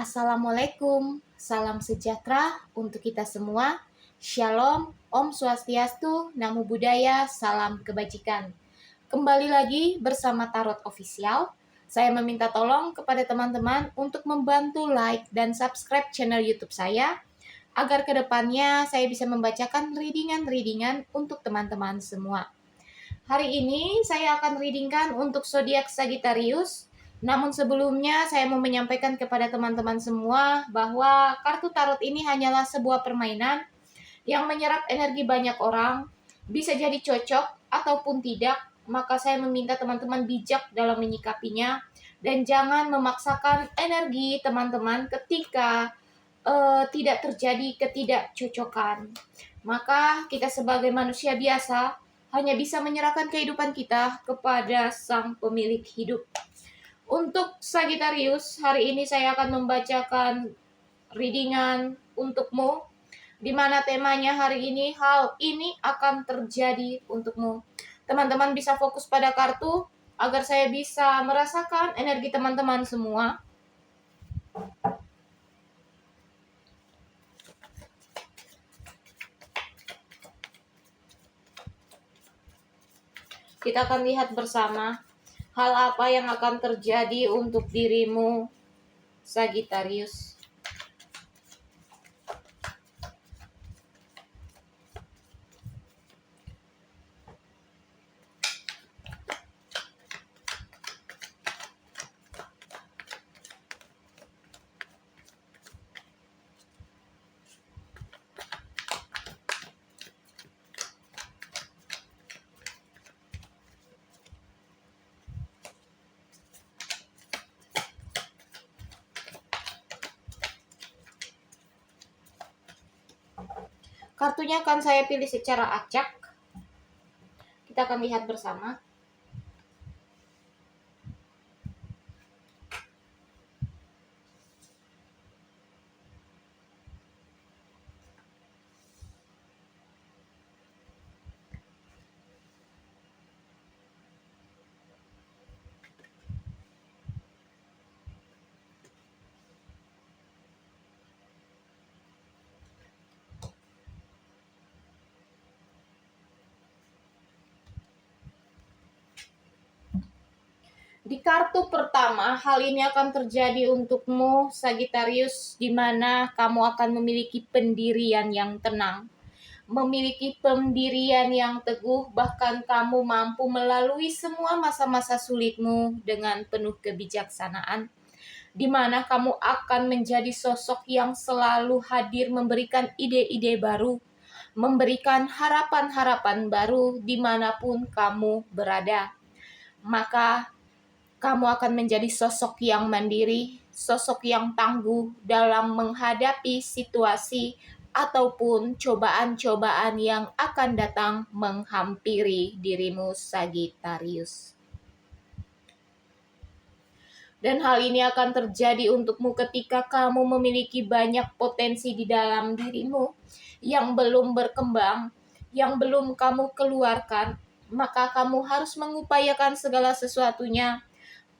Assalamualaikum, salam sejahtera untuk kita semua. Shalom, Om Swastiastu, Namo Buddhaya, salam kebajikan. Kembali lagi bersama Tarot Official. Saya meminta tolong kepada teman-teman untuk membantu like dan subscribe channel YouTube saya, agar kedepannya saya bisa membacakan readingan untuk teman-teman semua. Hari ini saya akan readingkan untuk zodiak Sagittarius. Namun sebelumnya saya mau menyampaikan kepada teman-teman semua bahwa kartu tarot ini hanyalah sebuah permainan yang menyerap energi banyak orang, bisa jadi cocok ataupun tidak. Maka saya meminta teman-teman bijak dalam menyikapinya dan jangan memaksakan energi teman-teman ketika tidak terjadi ketidakcocokan. Maka kita sebagai manusia biasa hanya bisa menyerahkan kehidupan kita kepada Sang Pemilik hidup. Untuk Sagittarius, hari ini saya akan membacakan readingan untukmu, di mana temanya hari ini, hal ini akan terjadi untukmu. Teman-teman bisa fokus pada kartu, agar saya bisa merasakan energi teman-teman semua. Kita akan lihat bersama hal apa yang akan terjadi untuk dirimu, Sagittarius. Kartunya akan saya pilih secara acak. Kita akan lihat bersama. Di kartu pertama, hal ini akan terjadi untukmu, Sagittarius, di mana kamu akan memiliki pendirian yang tenang, memiliki pendirian yang teguh, bahkan kamu mampu melalui semua masa-masa sulitmu dengan penuh kebijaksanaan, di mana kamu akan menjadi sosok yang selalu hadir memberikan ide-ide baru, memberikan harapan-harapan baru dimanapun kamu berada. Maka kamu akan menjadi sosok yang mandiri, sosok yang tangguh dalam menghadapi situasi ataupun cobaan-cobaan yang akan datang menghampiri dirimu, Sagittarius. Dan hal ini akan terjadi untukmu ketika kamu memiliki banyak potensi di dalam dirimu yang belum berkembang, yang belum kamu keluarkan. Maka kamu harus mengupayakan segala sesuatunya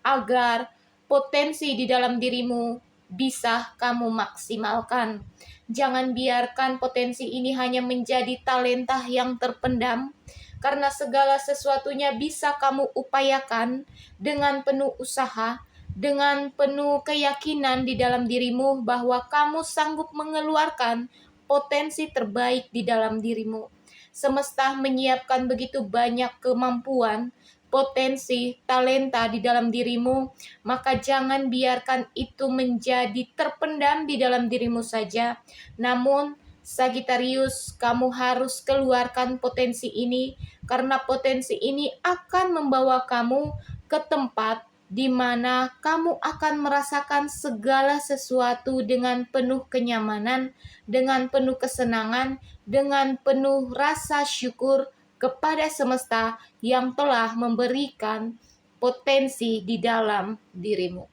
agar potensi di dalam dirimu bisa kamu maksimalkan. Jangan biarkan potensi ini hanya menjadi talenta yang terpendam, karena segala sesuatunya bisa kamu upayakan dengan penuh usaha, dengan penuh keyakinan di dalam dirimu bahwa kamu sanggup mengeluarkan potensi terbaik di dalam dirimu. Semesta menyiapkan begitu banyak kemampuan, potensi, talenta di dalam dirimu, maka jangan biarkan itu menjadi terpendam di dalam dirimu saja. Namun, Sagittarius, kamu harus keluarkan potensi ini, karena potensi ini akan membawa kamu ke tempat di mana kamu akan merasakan segala sesuatu dengan penuh kenyamanan, dengan penuh kesenangan, dengan penuh rasa syukur kepada semesta yang telah memberikan potensi di dalam dirimu.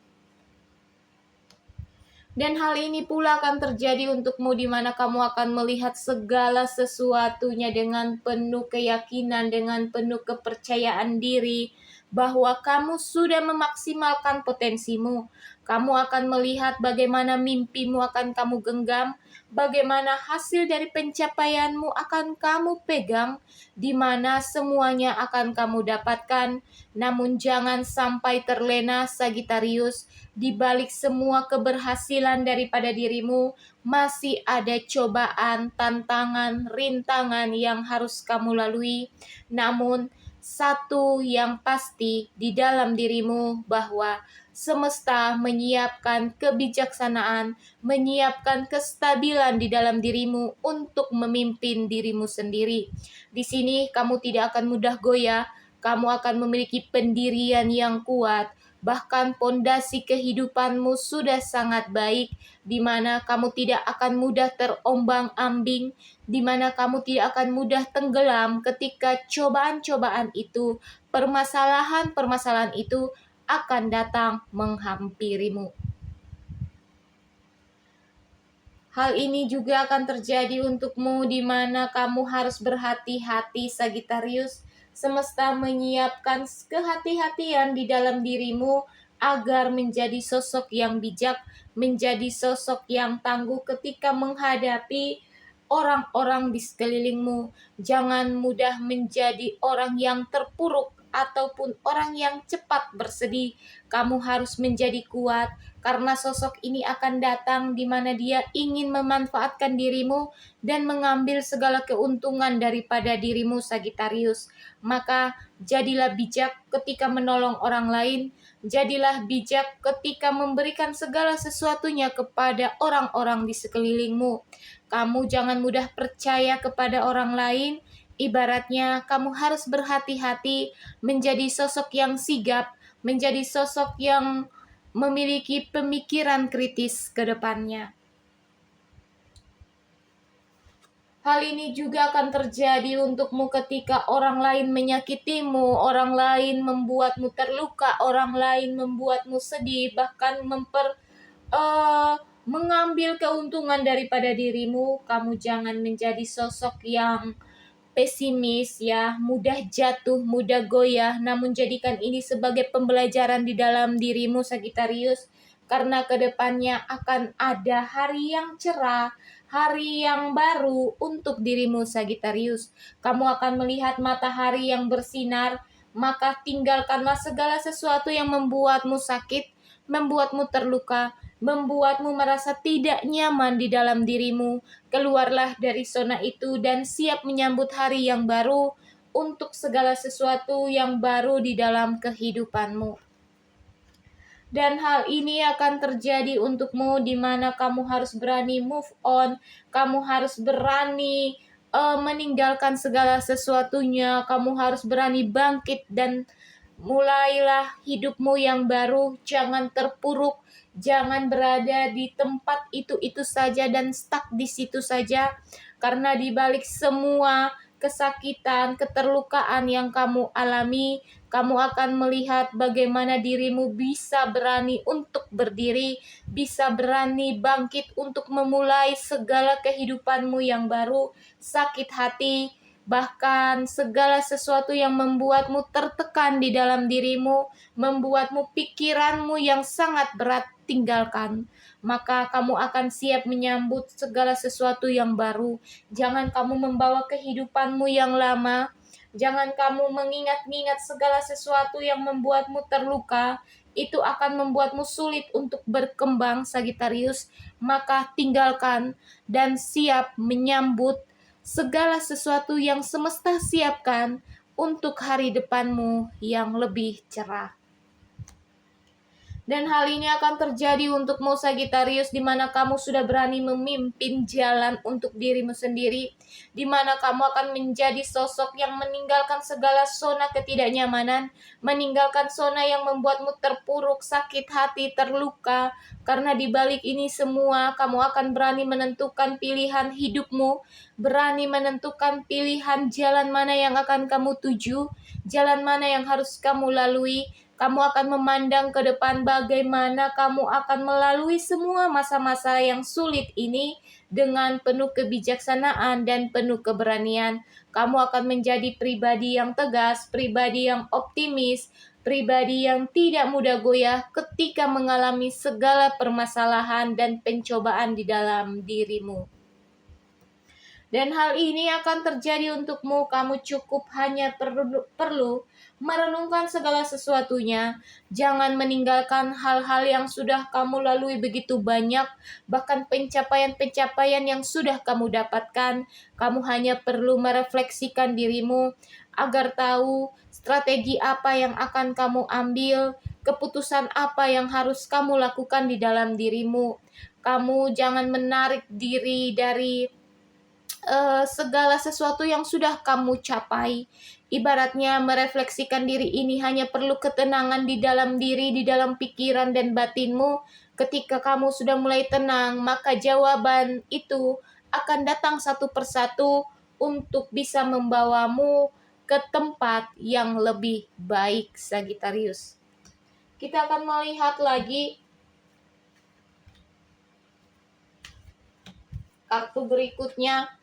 Dan hal ini pula akan terjadi untukmu, di mana kamu akan melihat segala sesuatunya dengan penuh keyakinan, dengan penuh kepercayaan diri, bahwa kamu sudah memaksimalkan potensimu. Kamu akan melihat bagaimana mimpimu akan kamu genggam, bagaimana hasil dari pencapaianmu akan kamu pegang, di mana semuanya akan kamu dapatkan. Namun jangan sampai terlena, Sagittarius. Di balik semua keberhasilan daripada dirimu, masih ada cobaan, tantangan, rintangan yang harus kamu lalui. Namun satu yang pasti di dalam dirimu, bahwa semesta menyiapkan kebijaksanaan, menyiapkan kestabilan di dalam dirimu untuk memimpin dirimu sendiri. Di sini kamu tidak akan mudah goyah, kamu akan memiliki pendirian yang kuat. Bahkan pondasi kehidupanmu sudah sangat baik, di mana kamu tidak akan mudah terombang-ambing, di mana kamu tidak akan mudah tenggelam ketika cobaan-cobaan itu, permasalahan-permasalahan itu akan datang menghampirimu. Hal ini juga akan terjadi untukmu, di mana kamu harus berhati-hati, Sagittarius. Semesta menyiapkan kehati-hatian di dalam dirimu agar menjadi sosok yang bijak, menjadi sosok yang tangguh ketika menghadapi orang-orang di sekelilingmu. Jangan mudah menjadi orang yang terpuruk ataupun orang yang cepat bersedih. Kamu harus menjadi kuat, karena sosok ini akan datang di mana dia ingin memanfaatkan dirimu dan mengambil segala keuntungan daripada dirimu, Sagittarius. Maka jadilah bijak ketika menolong orang lain, jadilah bijak ketika memberikan segala sesuatunya kepada orang-orang di sekelilingmu. Kamu jangan mudah percaya kepada orang lain. Ibaratnya kamu harus berhati-hati, menjadi sosok yang sigap, menjadi sosok yang memiliki pemikiran kritis ke depannya. Hal ini juga akan terjadi untukmu ketika orang lain menyakitimu, orang lain membuatmu terluka, orang lain membuatmu sedih, bahkan mengambil keuntungan daripada dirimu. Kamu jangan menjadi sosok yang pesimis ya, mudah jatuh, mudah goyah, namun jadikan ini sebagai pembelajaran di dalam dirimu, Sagittarius, karena kedepannya akan ada hari yang cerah, hari yang baru untuk dirimu, Sagittarius. Kamu akan melihat matahari yang bersinar, maka tinggalkanlah segala sesuatu yang membuatmu sakit, membuatmu terluka, membuatmu merasa tidak nyaman di dalam dirimu. Keluarlah dari zona itu dan siap menyambut hari yang baru untuk segala sesuatu yang baru di dalam kehidupanmu. Dan hal ini akan terjadi untukmu, di mana kamu harus berani move on, kamu harus berani meninggalkan segala sesuatunya, kamu harus berani bangkit dan mulailah hidupmu yang baru. Jangan terpuruk, jangan berada di tempat itu saja dan stuck di situ saja, karena di balik semua kesakitan, keterlukaan yang kamu alami, kamu akan melihat bagaimana dirimu bisa berani untuk berdiri, bisa berani bangkit untuk memulai segala kehidupanmu yang baru. Sakit hati, bahkan segala sesuatu yang membuatmu tertekan di dalam dirimu, membuatmu pikiranmu yang sangat berat, tinggalkan. Maka kamu akan siap menyambut segala sesuatu yang baru. Jangan kamu membawa kehidupanmu yang lama, jangan kamu mengingat-ingat segala sesuatu yang membuatmu terluka. Itu akan membuatmu sulit untuk berkembang, Sagittarius. Maka tinggalkan dan siap menyambut segala sesuatu yang semesta siapkan untuk hari depanmu yang lebih cerah. Dan hal ini akan terjadi untukmu, Sagittarius, di mana kamu sudah berani memimpin jalan untuk dirimu sendiri, di mana kamu akan menjadi sosok yang meninggalkan segala zona ketidaknyamanan, meninggalkan zona yang membuatmu terpuruk, sakit hati, terluka, karena di balik ini semua kamu akan berani menentukan pilihan hidupmu, berani menentukan pilihan jalan mana yang akan kamu tuju, jalan mana yang harus kamu lalui. Kamu akan memandang ke depan bagaimana kamu akan melalui semua masa-masa yang sulit ini dengan penuh kebijaksanaan dan penuh keberanian. Kamu akan menjadi pribadi yang tegas, pribadi yang optimis, pribadi yang tidak mudah goyah ketika mengalami segala permasalahan dan pencobaan di dalam dirimu. Dan hal ini akan terjadi untukmu. Kamu cukup hanya perlu merenungkan segala sesuatunya. Jangan meninggalkan hal-hal yang sudah kamu lalui begitu banyak, bahkan pencapaian-pencapaian yang sudah kamu dapatkan. Kamu hanya perlu merefleksikan dirimu agar tahu strategi apa yang akan kamu ambil, keputusan apa yang harus kamu lakukan di dalam dirimu. Kamu jangan menarik diri dari segala sesuatu yang sudah kamu capai. Ibaratnya merefleksikan diri ini hanya perlu ketenangan di dalam diri, di dalam pikiran dan batinmu. Ketika kamu sudah mulai tenang, maka jawaban itu akan datang satu persatu untuk bisa membawamu ke tempat yang lebih baik, Sagittarius. Kita akan melihat lagi kartu berikutnya,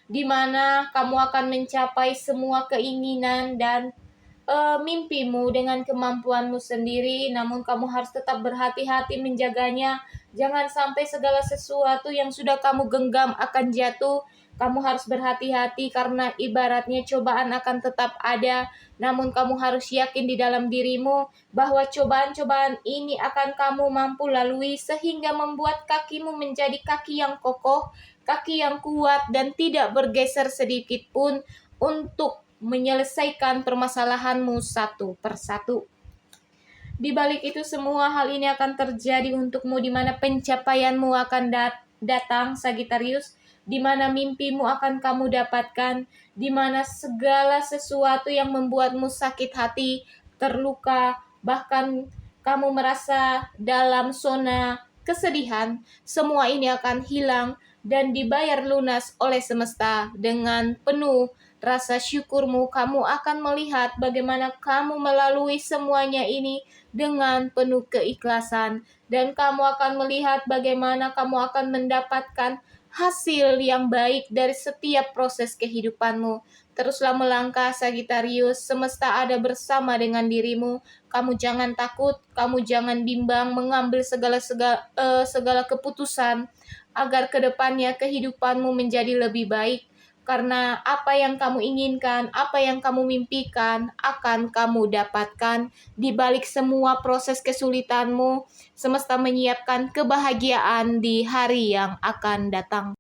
di mana kamu akan mencapai semua keinginan dan mimpimu dengan kemampuanmu sendiri, namun kamu harus tetap berhati-hati menjaganya. Jangan sampai segala sesuatu yang sudah kamu genggam akan jatuh. Kamu harus berhati-hati karena ibaratnya cobaan akan tetap ada, namun kamu harus yakin di dalam dirimu bahwa cobaan-cobaan ini akan kamu mampu lalui sehingga membuat kakimu menjadi kaki yang kokoh, kaki yang kuat dan tidak bergeser sedikit pun untuk menyelesaikan permasalahanmu satu persatu. Di balik itu semua, hal ini akan terjadi untukmu, di mana pencapaianmu akan datang, Sagittarius, di mana mimpimu akan kamu dapatkan, di mana segala sesuatu yang membuatmu sakit hati, terluka, bahkan kamu merasa dalam zona kesedihan, semua ini akan hilang dan dibayar lunas oleh semesta. Dengan penuh rasa syukurmu, kamu akan melihat bagaimana kamu melalui semuanya ini dengan penuh keikhlasan, dan kamu akan melihat bagaimana kamu akan mendapatkan hasil yang baik dari setiap proses kehidupanmu. Teruslah melangkah, Sagittarius. Semesta ada bersama dengan dirimu. Kamu jangan takut, kamu jangan bimbang mengambil segala keputusan agar kedepannya kehidupanmu menjadi lebih baik. Karena apa yang kamu inginkan, apa yang kamu mimpikan, akan kamu dapatkan. Di balik semua proses kesulitanmu, semesta menyiapkan kebahagiaan di hari yang akan datang.